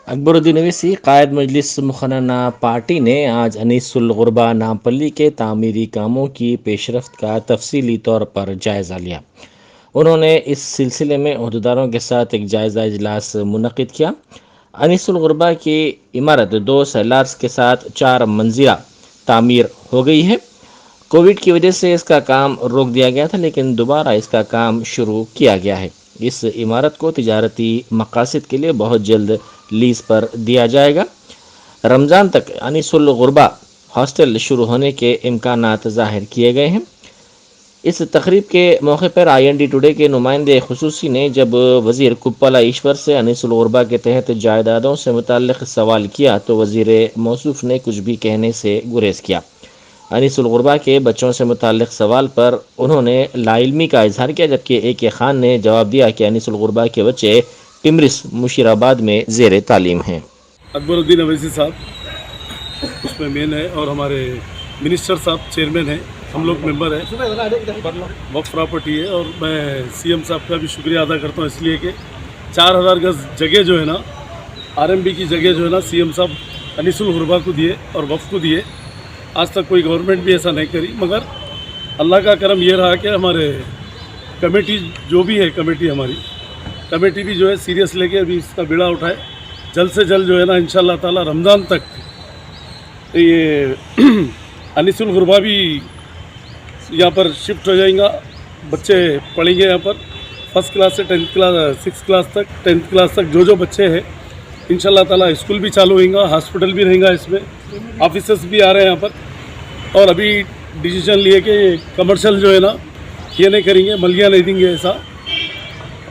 अकबरुद्दीन अवैसी कायद मजलिस मुखनना party ने आज अनीसुल गुरबा नामपल्ली के तामीरी कामों की पेशरफ्त का तफसीली तौर पर जायज़ा लिया। उन्होंने इस सिलसिले में अहदेदारों के साथ एक जायज़ा इजलास मुनक़िद किया। अनीसुल गुरबा की इमारत 2 सेलार्स के साथ 4 मंजिला तामीर हो गई है। कोविड की वजह से इसका काम रोक दिया गया था, लेकिन दोबारा इसका काम शुरू किया गया है। इस इमारत को तिजारती मकासद के लिए बहुत जल्द लीज पर दिया जाएगा। रमज़ान तक अनीसुल गुरबा हॉस्टल शुरू होने के इम्कानात ज़ाहिर किए गए हैं। इस तकरीब के मौके पर IND टुडे के नुमाइंदे खुसूसी ने जब वज़ीर कुप्पला ईश्वर से अनीसुल गुरबा के तहत जायदादों से मुताल्लिक़ सवाल किया तो वज़ीर मौसूफ़ ने कुछ भी कहने से गुरेज किया। अनीसुल गुरबा के बच्चों से मुताल्लिक़ सवाल पर उन्होंने लाइल्मी का इजहार किया, जबकि AK खान ने जवाब दिया कि अनीसुल गुरबा के बच्चे टिमरिस मुशीराबाद में ज़ेर तालीम हैं। अकबरुद्दीन अवैसी साहब उसमें मेन है और हमारे मिनिस्टर साहब चेयरमैन हैं, हम लोग मेंबर हैं। वक्फ प्रॉपर्टी है और मैं CM साहब का भी शुक्रिया अदा करता हूँ, इसलिए कि 4000 गज जगह जो है ना, RMB की जगह जो है ना, CM साहब अनीसुल गुरबा को दिए और वक्फ को दिए। आज तक कोई गवर्नमेंट भी ऐसा नहीं करी, मगर अल्लाह का करम ये रहा कि हमारे कमेटी जो भी है, हमारी कमेटी भी जो है सीरियस लेके अभी इसका बीड़ा उठाए। जल्द से जल्द जो है ना, इंशाल्लाह ताला रमज़ान तक ये अनीसुल गुरबा भी यहाँ पर शिफ्ट हो जाएगा। बच्चे पढ़ेंगे यहाँ पर 1st क्लास से 10th क्लास 6th क्लास तक, 10th क्लास तक जो बच्चे हैं, इंशाल्लाह ताला स्कूल भी चालू होगा, हॉस्पिटल भी रहेगा, इसमें ऑफिसर्स भी आ रहे हैं यहाँ पर। और अभी डिसीजन लिए कि कमर्शियल जो है ना, ये नहीं करेंगे, मलिया नहीं देंगे। ऐसा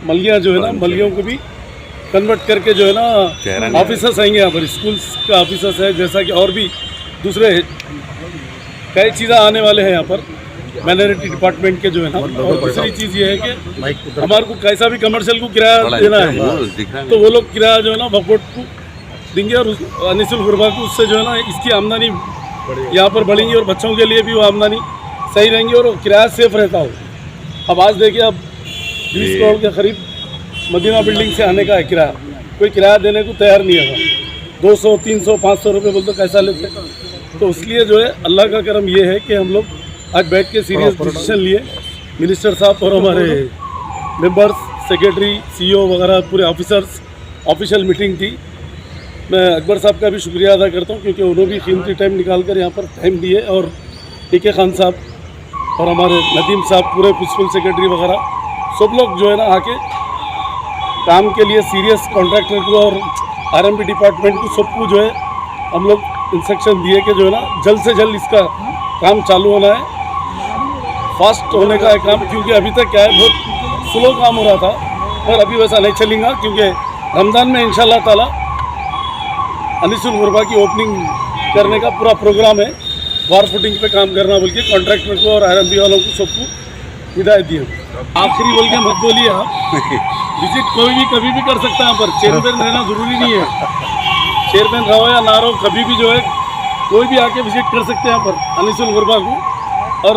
मलिया जो है ना, मलियों को भी कन्वर्ट करके जो है ना, ऑफिसर्स आएंगे यहाँ पर, स्कूल्स का ऑफिसर्स है, जैसा कि और भी दूसरे कई चीज़ें आने वाले हैं यहाँ पर माइनॉरिटी डिपार्टमेंट के जो है ना। और दूसरी चीज़ ये है कि हमारे को कैसा भी कमर्शियल को किराया देना है तो वो लोग किराया जो है ना वक्फ को देंगे, और अनीसुल गुरबा को उससे जो है ना इसकी आमदनी यहाँ पर बढ़ेंगी और बच्चों के लिए भी वो आमदनी सही रहेंगी और किराया सेफ रहता हो। अब आज देखिए, अब 20 करोड़ के करीब मदीना बिल्डिंग से आने का है किराया, कोई किराया देने को तैयार नहीं है। 200, 300, 500 रुपये बोलते कैसा लेते। तो इसलिए जो है अल्लाह का करम ये है कि हम लोग आज बैठ के सीरियस डिसीजन लिए, मिनिस्टर साहब और हमारे मेंबर्स, सेक्रेटरी, CEO वगैरह पूरे ऑफिसर्स, ऑफिशियल मीटिंग थी। मैं अकबर साहब का भी शुक्रिया अदा करता हूँ, क्योंकि उन्होंने भी कीमती टाइम निकाल कर यहाँ पर टाइम दिए, और AK खान साहब और हमारे नदीम साहब, पूरे प्रिंसिपल सेक्रेटरी वगैरह सब लोग जो है ना आके काम के लिए सीरियस कॉन्ट्रैक्टर को और RMB डिपार्टमेंट को सबको जो है हम लोग इंस्ट्रक्शन दिए कि जो है ना जल्द से जल्द इसका काम चालू होना है, फास्ट होने का है काम। क्योंकि अभी तक क्या है, बहुत स्लो काम हो रहा था, और अभी वैसा नहीं चलेगा, क्योंकि रमज़ान में इंशाल्लाह ताला अनीसुल गुरबा की ओपनिंग करने का पूरा प्रोग्राम है। वार फुटिंग पे काम करना बोल के कॉन्ट्रैक्टर को और RMB वालों को सबको हिदायत दी। आखिरी बोल के मत बोलिए आप, विजिट कोई भी कभी भी कर सकता है यहाँ पर, चेयरमैन रहना ज़रूरी नहीं है। चेयरमैन रहो या ना रहो, कभी भी जो है कोई भी आके विजिट कर सकते हैं यहाँ पर अनीसुल गुरबा को। और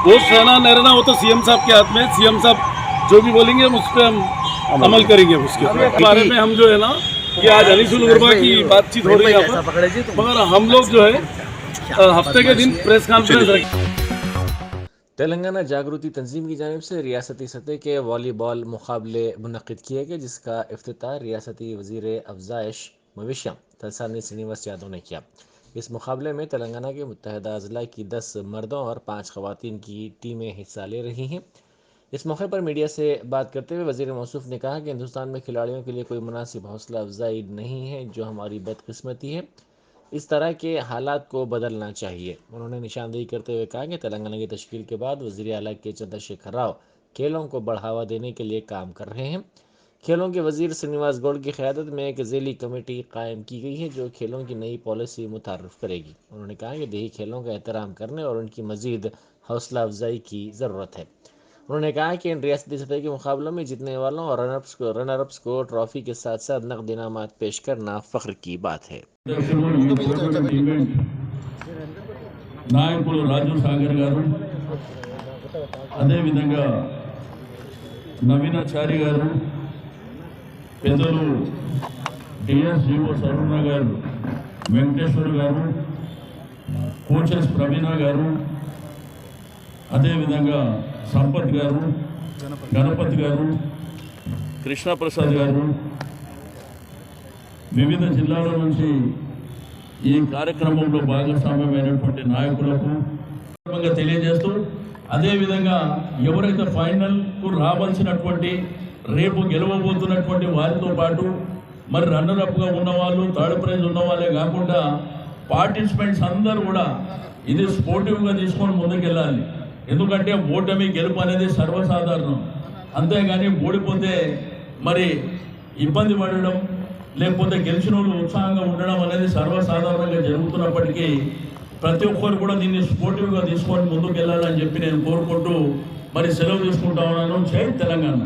पोस्ट रहना नहीं रहना वो तो CM साहब के हाथ में। CM साहब जो भी बोलेंगे उस पर हम अमल करेंगे। उसके बारे में हम जो है ना, कि आज अनीसुल गुरबा की बातचीत हो रही है यहाँ पर, मगर हम लोग जो है हफ्ते के दिन प्रेस कॉन्फ्रेंस रखें। तेलंगाना जागृति तंजीम की जानिब से रियासती सतह के वॉलीबॉल मुकाबले मुनक़िद किए गए, जिसका इफ्तिताह रियासती वज़ीर अफ़ज़ाइश मवेशियाँ तलसानी श्रीनिवास यादव ने किया। इस मुकाबले में तेलंगाना के मुत्तहिदा अज़ला की 10 मर्दों और 5 ख़वातीन की टीमें हिस्सा ले रही हैं। इस मौके पर मीडिया से बात करते हुए वज़ीर मौसूफ़ ने कहा कि हिंदुस्तान में खिलाड़ियों के लिए कोई मुनासिब हौसला अफजाई नहीं है, जो हमारी बदकिस्मती है। इस तरह के हालात को बदलना चाहिए। उन्होंने निशानदेही करते हुए कहा कि तेलंगाना की तश्कील के बाद वज़ीर आला के चंद्रशेखर राव खेलों को बढ़ावा देने के लिए काम कर रहे हैं। खेलों के वज़ीर श्रीनिवास गौड़ की क़यादत में एक ज़ेली कमेटी कायम की गई है, जो खेलों की नई पॉलिसी मुतारफ़ करेगी। उन्होंने कहा कि देही खेलों का एहतराम करने और उनकी मज़ीद हौसला अफजाई की ज़रूरत है। उन्होंने कहा कि इन रियासती सतह के मुकाबलों में जीतने वालों और रनरअप्स को ट्रॉफी के साथ साथ नकद इनामात पेश करना फ़ख्र की बात है। నాయకులు రాజు సాగర్ గారు, అదేవిధంగా నవీనాచారి గారు, పెద్దలు టీఎస్జీఓ సరుణ గారు, వెంకటేశ్వర్ గారు, కోచెస్ ప్రవీణ గారు, అదేవిధంగా సంపత్ గారు, గణపతి గారు, కృష్ణప్రసాద్ గారు, వివిధ జిల్లాల నుంచి ఈ కార్యక్రమంలో భాగస్వామ్యమైనటువంటి నాయకులకు తెలియజేస్తూ, అదేవిధంగా ఎవరైతే ఫైనల్కు రావాల్సినటువంటి రేపు గెలవబోతున్నటువంటి వారితో పాటు మరి రన్నరప్గా ఉన్నవాళ్ళు, థర్డ్ ప్రైజ్ ఉన్న వాళ్ళే కాకుండా పార్టిసిపెంట్స్ అందరూ కూడా ఇది స్పోర్టివ్గా తీసుకొని ముందుకెళ్ళాలి. ఎందుకంటే ఓటమి గెలుపు అనేది సర్వసాధారణం. అంతేగాని ఓడిపోతే మరి ఇబ్బంది పడడం, లేకపోతే గెలిచిన వాళ్ళు ఉత్సాహంగా ఉండడం అనేది సర్వసాధారణంగా జరుగుతున్నప్పటికీ ప్రతి ఒక్కరు కూడా దీన్ని స్పోర్టివ్గా తీసుకొని ముందుకు వెళ్ళాలని చెప్పి నేను కోరుకుంటూ మరి సెలవు తీసుకుంటా ఉన్నాను. జై తెలంగాణ.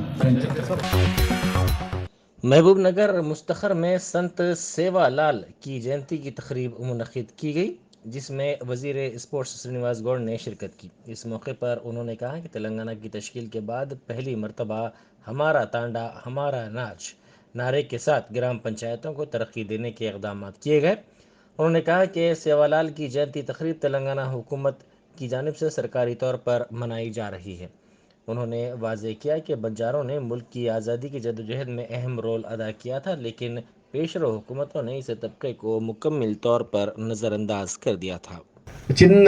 महबूबनगर मुस्तखर में संत सेवालाल की जयंती की तकरीब मुनक़िद की गई, जिसमें वज़ीर स्पोर्ट्स श्रीनिवास गौड़ ने शिरकत की। इस मौके पर उन्होंने कहा कि तेलंगाना की तश्कील के बाद पहली मरतबा हमारा तांडा हमारा नाच नारे के साथ ग्राम पंचायतों को तरक्की देने के इक़दाम किए गए। उन्होंने कहा कि सेवालाल की जयंती तकरीब तेलंगाना हुकूमत की जानिब से सरकारी तौर पर मनाई जा रही है। उन्होंने वाज़ेह किया कि बंजारों ने मुल्क की आज़ादी की जदोजहद में अहम रोल अदा किया था, लेकिन पेशरो हुकूमतों ने इस तबके को मुकम्मल तौर पर नज़रअंदाज कर दिया था। చిన్న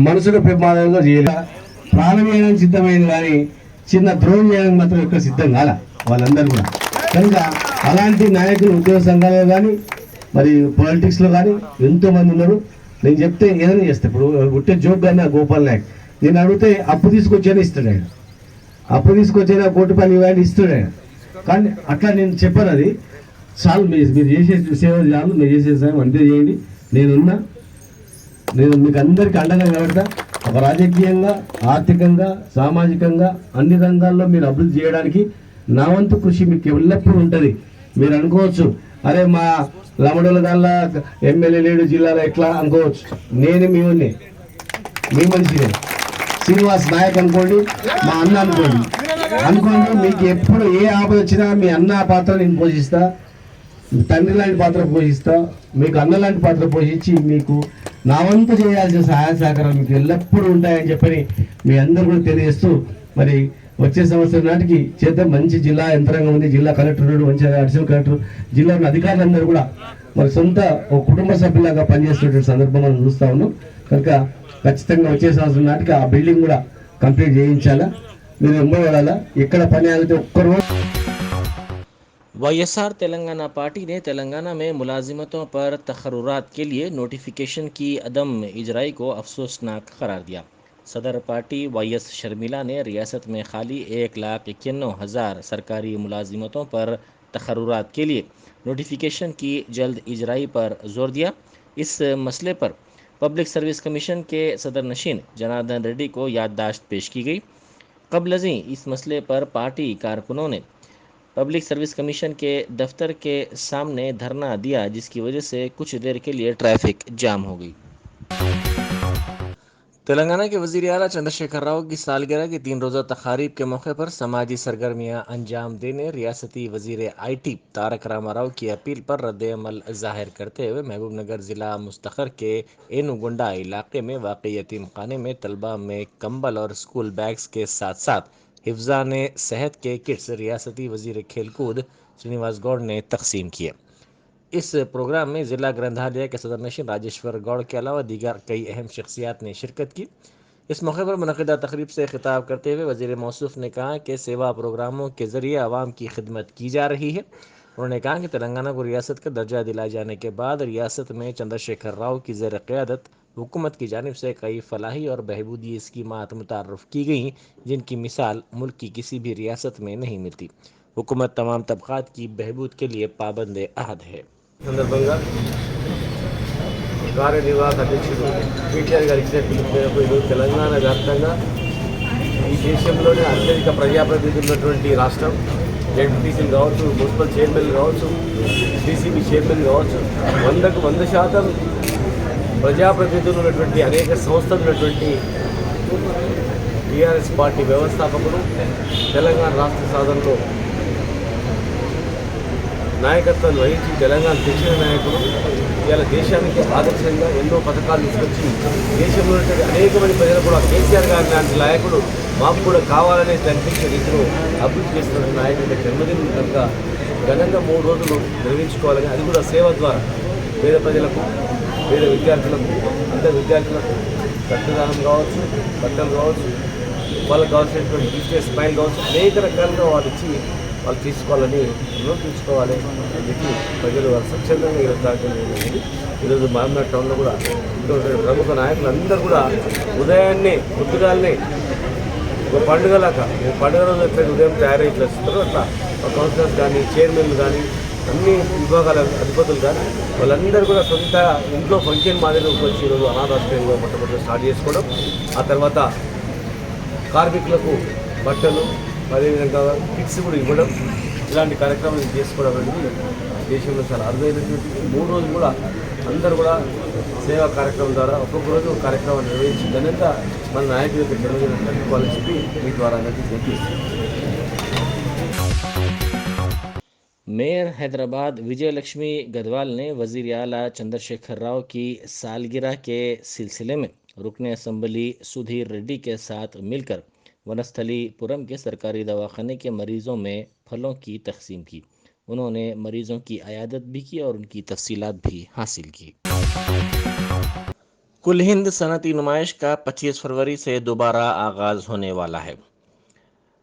మనసుకు ప్రమాదంలో చేయాలి, ప్రాణం చేయడానికి సిద్ధమైంది కానీ చిన్న ద్రోహం చేయడానికి మాత్రం ఎక్కడ సిద్ధం కాల వాళ్ళందరూ కూడా. కనుక అలాంటి నాయకులు ఉద్యోగ సంఘాలలో కానీ మరి పాలిటిక్స్లో కానీ ఎంతోమంది ఉన్నారు. నేను చెప్తే ఏదైనా చేస్తే ఇప్పుడు ఉట్టే జోక్ కానీ గోపాల్ నాయక్ నేను అడిగితే అప్పు తీసుకొచ్చేనా ఇస్తాడు ఆయన, అప్పు తీసుకొచ్చేనా కోటి పని ఇవ్వండి ఇస్తాడు ఆయన. కానీ అట్లా నేను చెప్పాను, అది చాలు, మీరు చేసే సేవ చాలు, మీరు చేసే సేవ అంతే చేయండి, నేను మీకు అందరికీ అండగా నిలబడతా. ఒక రాజకీయంగా, ఆర్థికంగా, సామాజికంగా అన్ని రంగాల్లో మీరు అభివృద్ధి చేయడానికి నా వంతు కృషి మీకు ఎల్లప్పుడూ ఉంటుంది. మీరు అనుకోవచ్చు, అరే మా లమడోల దానిలో ఎమ్మెల్యే లేడు జిల్లాలో ఎట్లా అనుకోవచ్చు. నేను మీ మనిషినే, శ్రీనివాస్ నాయక్ అనుకోండి, మా అన్న అనుకోండి, మీకు ఎప్పుడు ఏ ఆపద వచ్చినా మీ అన్న పాత్ర నేను పోషిస్తా, తండ్రి లాంటి పాత్ర పోషిస్తా, మీకు అన్న లాంటి పాత్ర పోషించి మీకు నా వంతు చేయాల్సిన సహాయ సహకారాలు మీకు ఎల్లప్పుడూ ఉంటాయని చెప్పని మీ అందరూ కూడా తెలియజేస్తూ, మరి వచ్చే సంవత్సరం నాటికి చేద్దాం. మంచి జిల్లా యంత్రాంగం ఉంది, జిల్లా కలెక్టర్, మంచి అడిషనల్ కలెక్టర్, జిల్లాలోని అధికారులందరూ కూడా మరి సొంత ఒక కుటుంబ సభ్యులాగా పనిచేస్తున్నటువంటి సందర్భం మనం చూస్తా ఉన్నాం. కనుక ఖచ్చితంగా వచ్చే సంవత్సరం నాటికి ఆ బిల్డింగ్ కూడా కంప్లీట్ చేయించాలా, మీరు ఎంబడాలా, ఎక్కడ పని ఆగితే ఒక్కరు. YSR तेलंगाना पार्टी ने तेलंगाना में मुलाजिमतों पर तकर्रुरात के लिए नोटिफिकेशन की अदम इजराई को अफसोसनाक करार दिया। सदर पार्टी YS शर्मिला ने रियासत में खाली 1,91,000 सरकारी मुलाजिमतों पर तकर्रुरात के लिए नोटिफिकेशन की जल्द इजराई पर जोर दिया। इस मसले पर पब्लिक सर्विस कमीशन के सदर नशीन जनार्दन रेड्डी को याददाश्त पेश की गई। कबलजी इस मसले पर पार्टी कारकुनों ने पब्लिक सर्विस कमीशन के दफ्तर के सामने धरना दिया, जिसकी वजह से कुछ देर के लिए ट्रैफिक जाम हो गई। तेलंगाना के वज़ीर आला चंद्रशेखर राव की सालगिरह की 3 रोज़ा तकारीब के मौके पर समाजी सरगर्मियां अंजाम देने रियासती वज़ीर IT तारक रामाराव की अपील पर रद्द-ए-अमल ज़ाहिर करते हुए महबूबनगर ज़िला मुस्तखर के एनुगुंडा इलाके में वाक़ई यतीम खाने में तलबा में कंबल और स्कूल बैग्स के साथ साथ हिफ्ज़ाने सेहत के किट्स रियासती वज़ीर खेलकूद श्रीनिवास गौड़ ने तकसीम किए। इस प्रोग्राम में ज़िला ग्रंथालय के सदर नशीन राजेश्वर गौड़ के अलावा दीगर कई अहम शख्सियात ने शिरकत की। इस मौके पर मुनक़िदा तकरीब से खिताब करते हुए वज़ीर मौसूफ़ ने कहा कि सेवा प्रोग्रामों के ज़रिए आवाम की खिदमत की जा रही है। उन्होंने कहा कि तेलंगाना को रियासत का दर्जा दिलाए जाने के बाद रियासत में चंद्रशेखर राव की ज़ेर क़यादत हुकूमत की जानिब से कई फलाही और बहबूदी स्कीमात मुतारफ़ की गई, जिनकी मिसाल मुल्क की किसी भी रियासत में नहीं मिलती। हुकूमत तमाम तबक़ात की बहबूद के लिए पाबंद अहद है। సందర్భంగా కార్యనిర్వాహక అధ్యక్షుడు కేటీఆర్ గారు ఇచ్చిన పిలుపు మేరకు ఈరోజు తెలంగాణ వ్యాప్తంగా ఈ దేశంలోనే అత్యధిక ప్రజాప్రతినిధులు ఉన్నటువంటి రాష్ట్రం, జెడ్పీటీసీలు కావచ్చు, మున్సిపల్ చైర్మన్లు కావచ్చు, డీసీబీ చైర్మన్ కావచ్చు, 100% ప్రజాప్రతినిధులు ఉన్నటువంటి అనేక సంస్థలు ఉన్నటువంటి టీఆర్ఎస్ పార్టీ వ్యవస్థాపకులు తెలంగాణ రాష్ట్ర సాధనలో నాయకత్వాన్ని వహించి తెలంగాణ తెచ్చిన నాయకుడు ఇవాళ దేశానికి ఆదర్శంగా ఎన్నో పథకాలు తీసుకొచ్చి దేశంలో అనేక మంది ప్రజలు కూడా కేసీఆర్ గారి లాంటి నాయకుడు మాకు కూడా కావాలనే కనిపించే రీతిలో అభివృద్ధి చేస్తున్న నాయకుడి జన్మదినం కనుక ఘనంగా 3 రోజులు నిర్వహించుకోవాలని, అది కూడా సేవ ద్వారా పేద ప్రజలకు, పేద విద్యార్థులకు, అందరి విద్యార్థులకు రక్తదానం కావచ్చు, బట్టలు కావచ్చు, వాళ్ళకి కావాల్సినటువంటి బిజినెస్ స్మైల్ కావచ్చు, అనేక రకాలుగా వాళ్ళు ఇచ్చి వాళ్ళు తీసుకోవాలని నిరూపించుకోవాలి అని చెప్పి ప్రజలు వాళ్ళు స్వచ్ఛందంగా ఈరోజు కార్యక్రమం జరిగింది. ఈరోజు మహబూబ్నగర్ టౌన్లో కూడా ప్రముఖ నాయకులందరూ కూడా ఉదయాన్నే పొద్దుగాలనే ఒక పండుగలాగా పండుగ రోజు ఎట్లా ఉదయం తయారై చేస్తారో అట్లా కౌన్సిలర్స్ కానీ, చైర్మన్లు కానీ, అన్ని విభాగాల అధిపతులు కానీ వాళ్ళందరూ కూడా సొంత ఇంట్లో ఫంక్షన్ మాదిరిలోకి వచ్చి ఈరోజు అనాథాశ్రయంలో మొట్టమొదటి స్టార్ట్ చేసుకోవడం, ఆ తర్వాత కార్మికులకు బట్టలు, అదేవిధంగా కిట్స్ కూడా ఇవ్వడం, ఇలాంటి కార్యక్రమాలు చేసుకోవడం అనేది దేశంలో చాలా అరుదైనటువంటి 3 రోజులు కూడా అందరూ కూడా సేవా కార్యక్రమం ద్వారా ఒక్కొక్క రోజు ఒక కార్యక్రమాన్ని నిర్వహించి ఘనంగా మన నాయకుల యొక్క జన్మదినం జరుపుకోవాలని చెప్పి మీ ద్వారా అనేది గుర్తిస్తుంది. मेयर हैदराबाद विजय लक्ष्मी गढ़वाल ने वज़ीर आला चंद्रशेखर राव की सालगिरह के सिलसिले में रुकन असम्बली सुधीर रेड्डी के साथ मिलकर वनस्थलीपुरम के सरकारी दवाखाने के मरीजों में फलों की तकसीम की। उन्होंने मरीजों की अयादत भी की और उनकी तफसीलात भी हासिल की। कुल हिंद सनती नुमाइश का 25 फरवरी से दोबारा आगाज़ होने वाला है।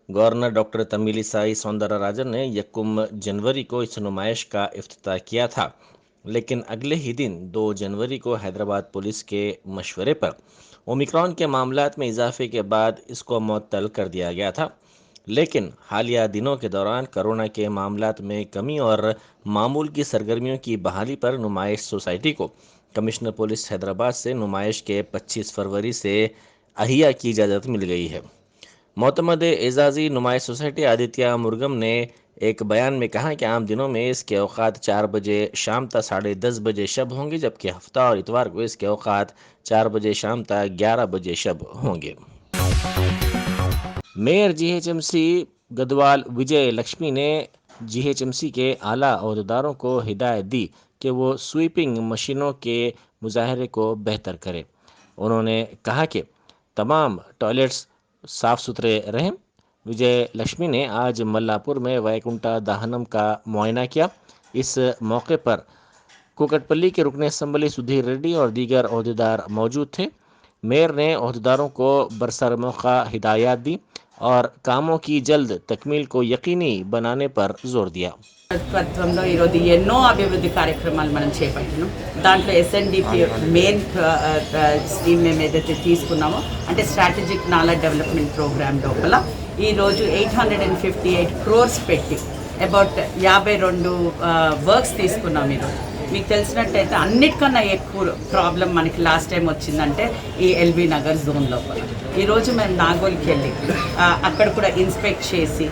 गवर्नर डॉक्टर तमिलिसाई सौंदरराजन ने 1 जनवरी को इस नुमाइश का इफ्तिताह किया था, लेकिन अगले ही दिन 2 जनवरी को हैदराबाद पुलिस के मशवरे पर ओमिक्रॉन के मामलात में इजाफे के बाद इसको मुअत्तल कर दिया गया था। लेकिन हालिया दिनों के दौरान कोरोना के मामलात में कमी और मामूल की सरगर्मियों की बहाली पर नुमाइश सोसाइटी को कमिश्नर पुलिस हैदराबाद से नुमाइश के 25 फरवरी से अहिया की इजाज़त मिल गई है। मोतमद एजाज़ी नुमाइश सोसाइटी आदित्य मुर्गम ने एक बयान में कहा कि आम दिनों में इसके औकात 4 बजे शाम तक 10:30 बजे शब होंगे, जबकि हफ्ता और इतवार को इसके औकात 4 बजे शाम तक 11 बजे शब होंगे। मेयर जीएचएमसी गढ़वाल विजय लक्ष्मी ने जीएचएमसी के आला अहदेदारों को हिदायत दी कि वो स्वीपिंग मशीनों के मुजाहरे को बेहतर करें। उन्होंने कहा कि तमाम टॉयलेट्स साफ़ सुथरे रहें। विजय लक्ष्मी ने आज मल्लापुर में वैकुंठा दहनम का मुआयना किया। इस मौके पर कुकटपल्ली के रुकन असम्बली सुधीर रेड्डी और दीगर अहदेदार मौजूद थे। मेयर ने अहदेदारों को बरसर मौका हिदायत दी और कामों की जल्द तकमील को यकीनी बनाने पर जोर दिया। ప్రభుత్వంలో ఈరోజు ఎన్నో అభివృద్ధి కార్యక్రమాలు మనం చేపట్టినాం. దాంట్లో ఎస్ఎన్డిపి మెయిన్ స్కీమ్ మేము ఏదైతే తీసుకున్నామో అంటే స్ట్రాటజిక్ నాలెడ్జ్ డెవలప్మెంట్ ప్రోగ్రామ్ లోపల ఈరోజు 858 crores పెట్టి అబౌట్ 52 వర్క్స్ తీసుకున్నాం. ఈరోజు మీకు తెలిసినట్టయితే అన్నిటికన్నా ఎక్కువ ప్రాబ్లం మనకి లాస్ట్ టైం వచ్చిందంటే ఈ ఎల్బీ నగర్ జోన్ లోపల. ఈరోజు మేము నాగోల్కి వెళ్ళి అక్కడ కూడా ఇన్స్పెక్ట్ చేసి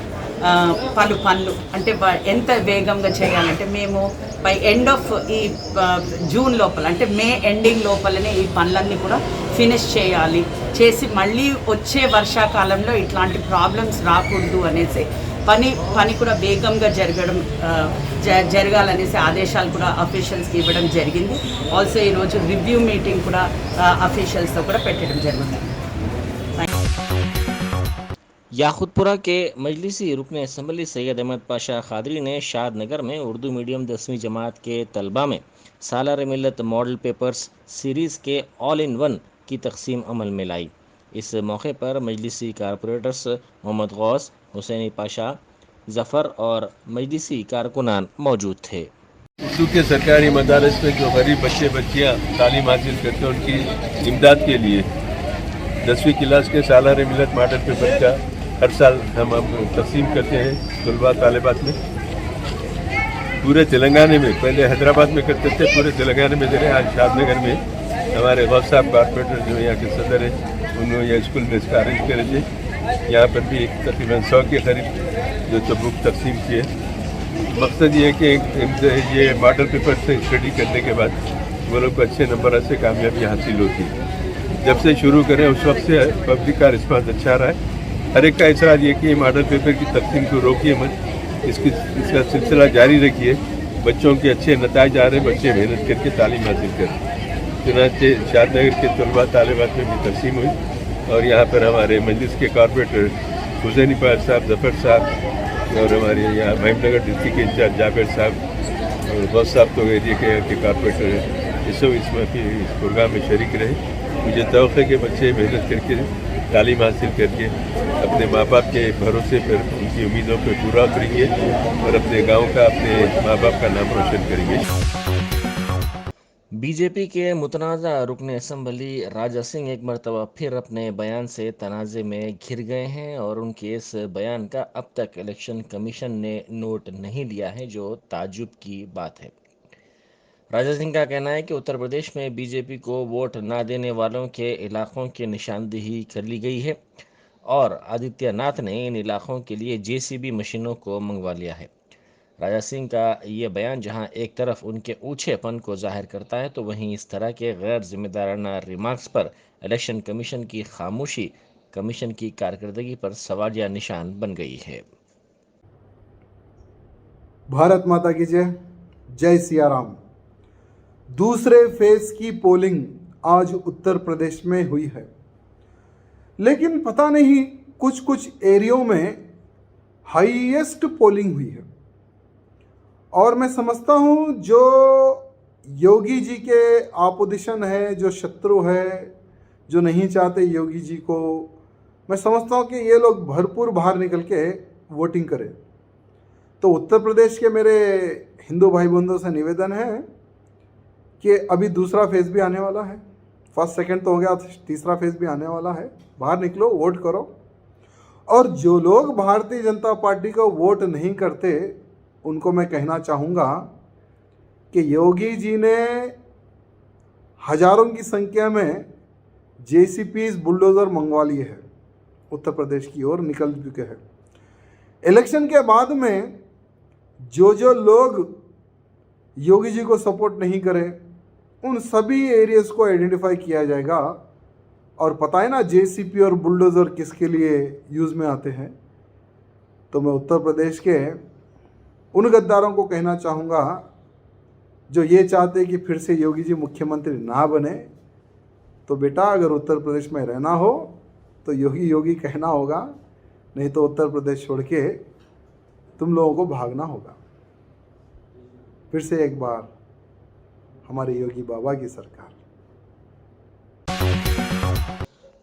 పలు పనులు అంటే ఎంత వేగంగా చేయాలంటే మేము బై ఎండ్ ఆఫ్ ఈ జూన్ లోపల అంటే మే ఎండింగ్ లోపలనే ఈ పనులన్నీ కూడా ఫినిష్ చేయాలి. చేసి మళ్ళీ వచ్చే వర్షాకాలంలో ఇట్లాంటి ప్రాబ్లమ్స్ రాకూడదు అనేసి పని కూడా వేగంగా జరగాలనేసి ఆదేశాలు కూడా అఫీషియల్స్కి ఇవ్వడం జరిగింది. ఆల్సో ఈరోజు రివ్యూ మీటింగ్ కూడా అఫీషియల్స్తో కూడా పెట్టడం జరుగుతుంది. याकुतपुरा के मजलिसी रुकन असम्बली सैयद अहमद पाशा खादरी ने शादनगर में उर्दू मीडियम 10वीं जमात के तलबा में सालार मिलत मॉडल पेपर्स सीरीज़ के ऑल इन वन की तकसीम अमल में लाई। इस मौके पर मजलिसी कारपोरेटर्स मोहम्मद गौस, हुसैनी पाशा, जफ़र और मजलिसी कारकुनान मौजूद थे। उर्दू के सरकारी मदारस में जो गरीब बच्चे बच्चियाँ तालीम हासिल करते हैं उनकी इमदाद के लिए 10वीं क्लास के सालार मिलत मॉडल पेपर का हर साल हम तकसीम करते हैं तलबा तालिबात में। पूरे तेलंगाना में पहले हैदराबाद में करते थे, पूरे तेलंगाना में दे रहे। आज शादनगर में हमारे गौस साहब कारपोरेटर जो यहाँ के सदर हैं उन्होंने यह स्कूल में इसका अरेंज करे थे। यहाँ पर भी तकरीबन 100 के करीब जो तो बुक तकसीम किए। मकसद ये है कि ये मॉडल पेपर से स्टडी करने के बाद वो लोग को अच्छे नंबर से कामयाबी हासिल होती है। जब से शुरू करें उस वक्त से पब्लिक का रिस्पांस अच्छा रहा है। हर एक का इसरार ये कि मॉडल पेपर की तकसीम को रोकिए मत, इसका सिलसिला जारी रखिए। बच्चों के अच्छे नताइज आ रहे, बच्चे मेहनत करके तालीम हासिल करें। चुनाचे शादनगर के तलबा तालिबात में भी तकसीम हुई और यहाँ पर हमारे मजलिस के कॉरपोरेटर हुसैनी पाल साहब, जफर साहब और हमारे यहाँ महिमनगर डिस्ट्रिक्ट के इंचार्ज जावेद साहब और बस साहब तो एरिया के कॉरपोरेटर हैं, ये सब इस प्रोग्राम में शरीक रहे। मुझे तवक्को है कि बच्चे मेहनत करके तालीम हासिल करके अपने माँ बाप के भरोसे पर उनकी उम्मीदों पर पूरा करेंगे और अपने गांव का, अपने माँ बाप का नाम रोशन करेंगे। बीजेपी के मुतनाज़ा रुकन असम्बली राजा सिंह एक मरतबा फिर अपने बयान से तनाज़े में घिर गए हैं और उनके इस बयान का अब तक इलेक्शन कमीशन ने नोट नहीं लिया है, जो ताज्जुब की बात है। राजा सिंह का कहना है कि उत्तर प्रदेश में बीजेपी को वोट ना देने वालों के इलाकों की निशानदेही कर ली गई है और आदित्यनाथ ने इन इलाकों के लिए जेसीबी मशीनों को मंगवा लिया है। राजा सिंह का ये बयान जहां एक तरफ उनके ऊंचेपन को जाहिर करता है, तो वहीं इस तरह के गैर जिम्मेदाराना रिमार्क्स पर इलेक्शन कमीशन की खामोशी कमीशन की कारकर्दगी पर सवालिया निशान बन गई है। भारत माता की जय, जय सिया राम। दूसरे फेज की पोलिंग आज उत्तर प्रदेश में हुई है, लेकिन पता नहीं कुछ एरियो में हाईएस्ट पोलिंग हुई है। और मैं समझता हूँ जो योगी जी के ऑपोजिशन है, जो शत्रु है, जो नहीं चाहते योगी जी को, मैं समझता हूँ कि ये लोग भरपूर बाहर निकल के वोटिंग करें। तो उत्तर प्रदेश के मेरे हिंदू भाई बंधुओं से निवेदन है कि अभी दूसरा फेज़ भी आने वाला है। फर्स्ट सेकंड तो हो गया, तीसरा फेज़ भी आने वाला है। बाहर निकलो, वोट करो। और जो लोग भारतीय जनता पार्टी को वोट नहीं करते, उनको मैं कहना चाहूँगा कि योगी जी ने हज़ारों की संख्या में जेसीपीज बुलडोज़र मंगवा लिए हैं, उत्तर प्रदेश की ओर निकल चुके हैं। इलेक्शन के बाद में जो लोग योगी जी को सपोर्ट नहीं करें, उन सभी एरियाज़ को आइडेंटिफाई किया जाएगा। और पता है ना जेसीपी और बुलडोज़र किसके लिए यूज़ में आते हैं। तो मैं उत्तर प्रदेश के उन गद्दारों को कहना चाहूँगा जो ये चाहते हैं कि फिर से योगी जी मुख्यमंत्री ना बने, तो बेटा अगर उत्तर प्रदेश में रहना हो तो योगी योगी कहना होगा, नहीं तो उत्तर प्रदेश छोड़ के तुम लोगों को भागना होगा। फिर से एक बार हमारे योगी बाबा की सरकार।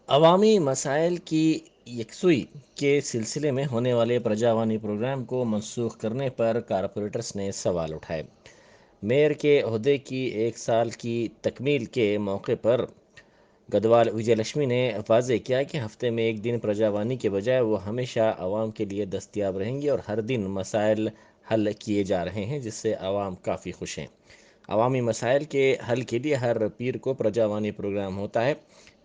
अवामी मसाइल की यकसुई के सिलसिले में होने वाले प्रजावानी प्रोग्राम को मनसूख करने पर कारपोरेटर्स ने सवाल उठाए। मेयर के ओहदे की 1 साल की तकमील के मौके पर गदवाल विजयलक्ष्मी ने वाज़ेह किया कि हफ्ते में एक दिन प्रजावानी के बजाय वो हमेशा आवाम के लिए दस्तयाब रहेंगी और हर दिन मसाइल हल किए जा रहे हैं, जिससे आवाम काफ़ी खुश हैं। अवामी मसाइल के हल के लिए हर पीर को प्रजावानी प्रोग्राम होता है।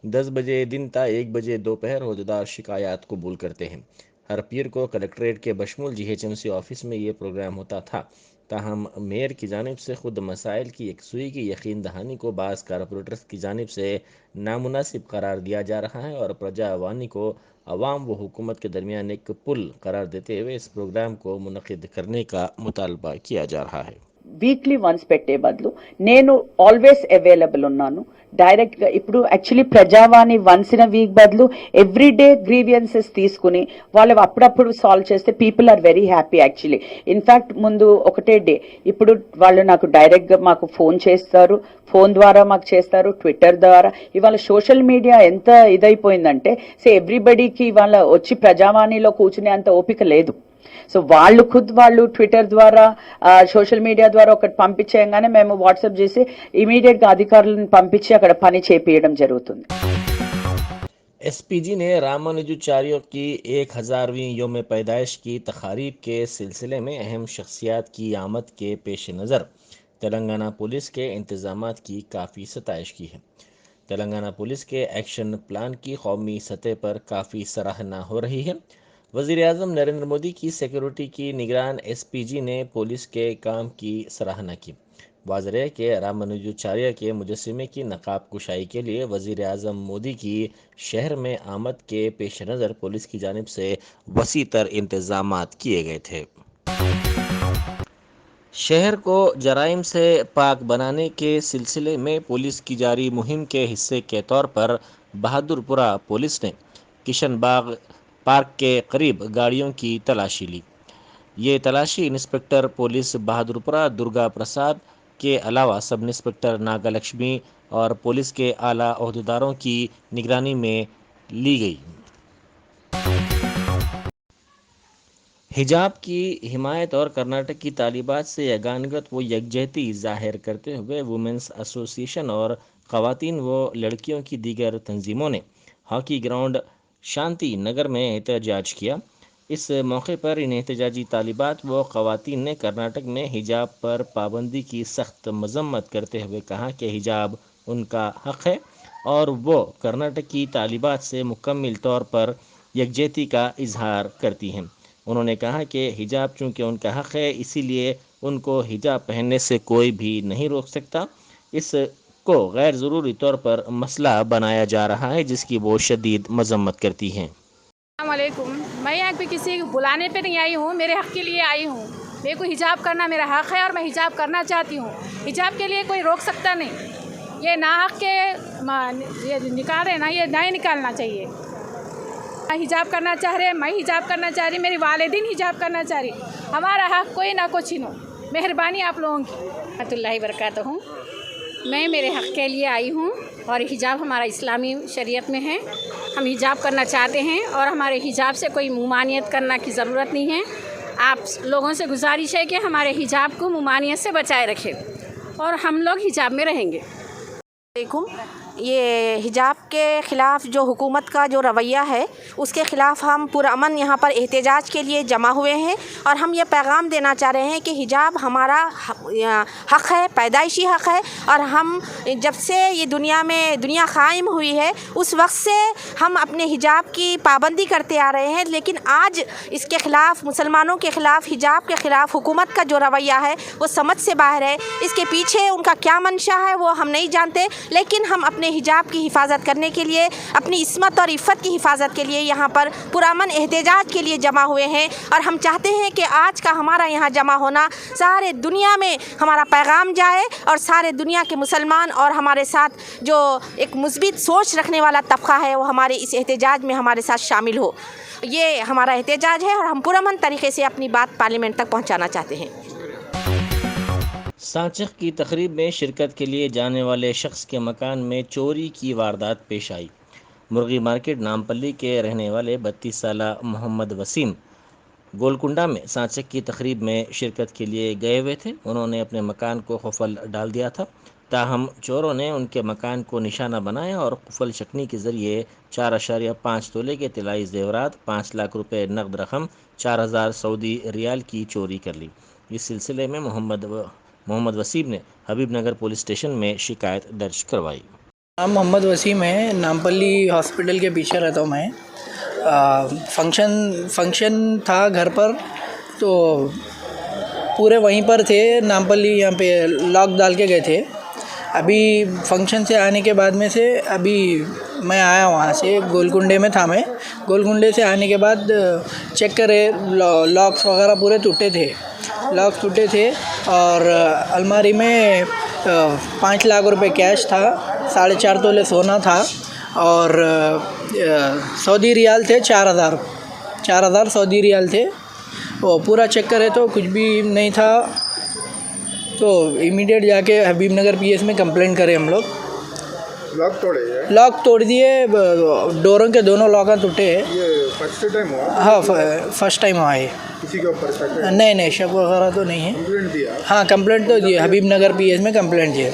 10 बजे दिन ता 1 बजे दोपहर अहदेदार शिकायत कबूल करते हैं। हर पीर को कलेक्ट्रेट के बशमूल GHMC ऑफिस में ये प्रोग्राम होता था। ताहम मेयर की जानिब से खुद मसाइल की यकसुई की यकीन दहानी को बाज़ कारपोरेटर्स की जानिब से नामुनासिब करार दिया जा रहा है और प्रजावानी को अवाम व हुकूमत के दरमियान एक पुल करार देते हुए इस प्रोग्राम को मुनक़िद करने का मुतालबा किया जा रहा है। వీక్లీ వన్స్ పెట్టే బదులు నేను ఆల్వేస్ అవైలబుల్ ఉన్నాను డైరెక్ట్గా. ఇప్పుడు actually Prajavani once in a week బదులు ఎవ్రీడే గ్రీవియన్సెస్ తీసుకుని వాళ్ళు అప్పుడప్పుడు సాల్వ్ చేస్తే people are very happy actually. In fact ముందు ఒకటే డే, ఇప్పుడు వాళ్ళు నాకు డైరెక్ట్గా మాకు ఫోన్ చేస్తారు, ఫోన్ ద్వారా మాకు చేస్తారు, ట్విట్టర్ ద్వారా. ఇవాళ సోషల్ మీడియా ఎంత ఇదైపోయిందంటే ఎవ్రీబడీకి ఇవాళ వచ్చి ప్రజావాణిలో కూర్చునే అంత ఓపిక లేదు. సో వాళ్ళు ట్విట్టర్ ద్వారా సోషల్ మీడియా ద్వారా ఒకటి పంపించేయంగానే మేము వాట్సాప్ చేసి ఇమీడియట్గా అధికారులను పంపించి అక్కడ పని చేపియడం జరుగుతుంది. SPG ने रामानुजाचार्य की 1000वीं योम पैदाइश की तकारीब के सिलसिले में अहम शख्सियात की आमद के पेश नज़र तेलंगाना पुलिस के इंतज़ामात की काफ़ी सताइश की है। तेलंगाना पुलिस के एक्शन प्लान की कौमी सतह पर काफ़ी सराहना हो रही है। वज़ीर-ए-आज़म नरेंद्र मोदी की सिक्योरिटी की निगरान SPG ने पुलिस के काम की सराहना की। वाज़ेह है कि रामानुजाचार्य के मुजस्समे की नकाब कुशाई के लिए वज़ीर-ए-आज़म मोदी की शहर में आमद के पेश नज़र पुलिस की जानिब से वसी तर इंतज़ामात किए गए थे। शहर को जराइम से पाक बनाने के सिलसिले में पुलिस की जारी मुहिम के हिस्से के तौर पर बहादुरपुरा पुलिस ने किशन बाग पार्क के करीब गाड़ियों की तलाशी ली। ये तलाशी इंस्पेक्टर पुलिस बहादुरपुरा दुर्गा प्रसाद के अलावा सब इंस्पेक्टर नागलक्ष्मी और पुलिस के आला ओहदेदारों की निगरानी में ली गई। हिजाब की हिमायत और कर्नाटक की तालिबात से यगानगत व यकजहती जाहिर करते हुए वुमेंस एसोसिएशन और ख़वातीन व लड़कियों की दीगर तंजीमों ने हॉकी ग्राउंड शांति नगर में एहतजाज किया। इस मौके पर इन एहतजाजी तालिबात व ख़वातीन ने कर्नाटक में हिजाब पर पाबंदी की सख्त मजम्मत करते हुए कहा कि हिजाब उनका हक़ है और वो कर्नाटक की तालिबात से मुकम्मल तौर पर यकजहती का इजहार करती हैं। उन्होंने कहा कि हिजाब चूँकि उनका हक़ है, इसीलिए उनको हिजाब पहनने से कोई भी नहीं रोक सकता। इसको गैर ज़रूरी तौर पर मसला बनाया जा रहा है, जिसकी वो शदीद मजम्मत करती हैं। अस्सलामुअलैकुम। मैं यहाँ पे किसी को बुलाने पे नहीं आई हूँ, मेरे हक़ के लिए आई हूँ। मेरे को हिजाब करना मेरा हक़ है और मैं हिजाब करना चाहती हूँ। हिजाब के लिए कोई रोक सकता नहीं। ये नाहक के ये निकाल रहे ना, ये नहीं निकालना चाहिए। हिजाब करना चाह रहे, मैं हिजाब करना चाह रही, मेरी वालिदीन हिजाब करना चाह रही। हमारा हक़ कोई ना को छीनो। मेहरबानी आप लोगों की। रहमतुल्लाहि बरकातहू। मैं मेरे हक़ के लिए आई हूँ और हिजाब हमारा इस्लामी शरीयत में है। हम हिजाब करना चाहते हैं और हमारे हिजाब से कोई मुमानियत करना की ज़रूरत नहीं है। आप लोगों से गुजारिश है कि हमारे हिजाब को मुमानियत से बचाए रखें और हम लोग हिजाब में रहेंगे। देखो, ये हिजाब के ख़िलाफ़ जो हुकूमत का जो रवैया है, उसके ख़िलाफ़ हम पुरअमन यहाँ पर एहतजाज के लिए जमा हुए हैं और हम ये पैगाम देना चाह रहे हैं कि हिजाब हमारा हक़ है, पैदाइशी हक़ है। और हम जब से ये दुनिया क़ायम हुई है, उस वक्त से हम अपने हिजाब की पाबंदी करते आ रहे हैं। लेकिन आज इसके ख़िलाफ़, मुसलमानों के ख़िलाफ़, हिजाब के ख़िलाफ़ हुकूमत का जो रवैया है वो समझ से बाहर है। इसके पीछे उनका क्या मंशा है वो हम नहीं जानते, लेकिन हम अपने हिजाब की हिफाजत करने के लिए, अपनी इस्मत और इफ़्फ़त की हिफाजत के लिए यहाँ पर पुरअमन एहतजाज के लिए जमा हुए हैं। और हम चाहते हैं कि आज का हमारा यहाँ जमा होना सारे दुनिया में हमारा पैगाम जाए और सारे दुनिया के मुसलमान और हमारे साथ जो एक मुस्बित सोच रखने वाला तबका है वो हमारे इस एहतजाज में हमारे साथ शामिल हो। ये हमारा एहतजाज है और हम पुरअमन तरीके से अपनी बात पार्लियामेंट तक पहुँचाना चाहते हैं। सांचख की तकरीब में शिरकत के लिए जाने वाले शख्स के मकान में चोरी की वारदात पेश आई। मुर्गी मार्केट नामपल्ली के रहने वाले 32 साला मोहम्मद वसीम गोलकुंडा में सांचख की तकरीब में शिरकत के लिए गए हुए थे। उन्होंने अपने मकान को खुफल डाल दिया था, ताहम चोरों ने उनके मकान को निशाना बनाया और खुफल शकनी के ज़रिए 4.5 तोले के तिलाई ज़ेवरात, 5 लाख रुपए नकद रकम, 4000 सऊदी रियाल की चोरी कर ली। इस सिलसिले में मोहम्मद वसीम ने हबीब नगर पुलिस स्टेशन में शिकायत दर्ज करवाई। नाम मोहम्मद वसीम है, नामपल्ली हॉस्पिटल के पीछे रहता हूँ मैं। फंक्शन था घर पर, तो पूरे वहीं पर थे नामपल्ली, यहाँ पे लॉक डाल के गए थे। अभी फंक्शन से आने के बाद में से अभी मैं आया वहाँ से, गोलकुंडे में था मैं। गोलकुंडे से आने के बाद चेक करे, लॉक्स वगैरह पूरे टूटे थे और अलमारी में 5 लाख रुपए कैश था, 4.5 तोले सोना था और सऊदी रियाल थे 4,000 सऊदी रियाल थे। वो पूरा चेक करे तो कुछ भी नहीं था, तो इमीडिएट जाके हबीब नगर पीएस में कंप्लेंट करें हम लोग। लॉक तोड़ दिए, डोरों के दोनों लॉक टूटे हैं। ये फर्स्ट टाइम हुआ? हाँ, फर्स्ट टाइम हुआ है। किसी के ऊपर शक है? नहीं, शक वगैरह तो नहीं है। कंप्लेंट दिया? हाँ, कंप्लेंट तो दिए, हबीब नगर पीएस में कंप्लेंट दिए।